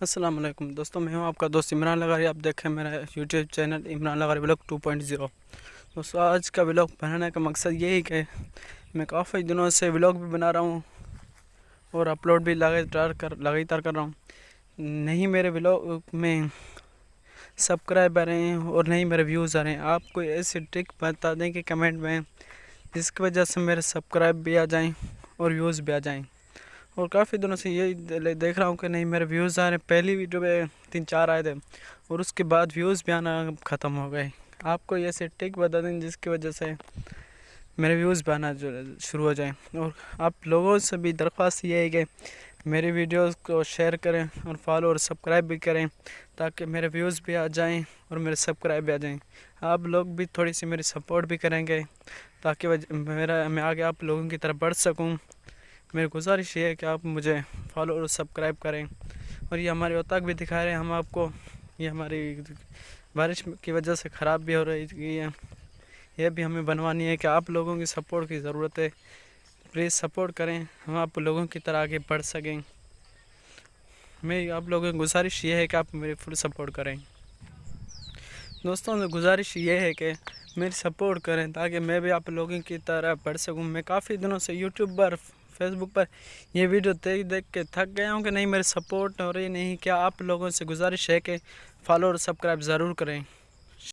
अस्सलाम वालेकुम दोस्तों, मैं हूं आपका दोस्त इमरान लगारी। आप देखें मेरा यूट्यूब चैनल इमरान लगारी व्लॉग 2.0। दोस्तों, आज का व्लॉग बनाने का मकसद ये है कि मैं काफ़ी दिनों से व्लॉग भी बना रहा हूं और अपलोड भी लगातार कर रहा हूं। नहीं मेरे व्लॉग में सब्सक्राइब आ रहे हैं और नहीं मेरे व्यूज़ आ रहे हैं। आप कोई ऐसी ट्रिक बता दें कि कमेंट में, जिसकी वजह से मेरे सब्सक्राइब भी आ जाएँ और व्यूज़ भी आ जाएँ। और काफ़ी दिनों से यही देख रहा हूँ कि नहीं मेरे व्यूज़ आ रहे हैं। पहली वीडियो में 3-4 आए थे और उसके बाद व्यूज़ भी आना ख़त्म हो गए। आपको ऐसे ट्रिक बता दें जिसकी वजह से मेरे व्यूज़ भी आना शुरू हो जाएं। और आप लोगों से भी दरख्वास्त ये है कि मेरी वीडियोस को शेयर करें और फॉलो और सब्सक्राइब भी करें, ताकि मेरे व्यूज़ भी आ जाएं और मेरे सब्सक्राइब भी आ जाएं। आप लोग भी थोड़ी सी मेरी सपोर्ट भी करेंगे ताकि मैं आगे आप लोगों की तरफ बढ़ सकूं। मेरी गुजारिश ये है कि आप मुझे फॉलो और सब्सक्राइब करें। और ये हमारे औताक भी दिखा रहे हैं हम आपको। ये हमारी बारिश की वजह से ख़राब भी हो रही है, ये भी हमें बनवानी है। कि आप लोगों की सपोर्ट की ज़रूरत है, प्लीज़ सपोर्ट करें, हम आप लोगों की तरह आगे बढ़ सकें। मैं आप लोगों की गुजारिश ये है कि आप मेरी फुल सपोर्ट करें। दोस्तों, गुजारिश ये है कि मेरी सपोर्ट करें ताकि मैं भी आप लोगों की तरह बढ़ सकूं। मैं काफ़ी दिनों से यूट्यूब पर, फेसबुक पर ये वीडियो देख के थक गया हूं कि नहीं मेरी सपोर्ट हो रही नहीं। क्या आप लोगों से गुजारिश है कि फॉलो और सब्सक्राइब ज़रूर करें।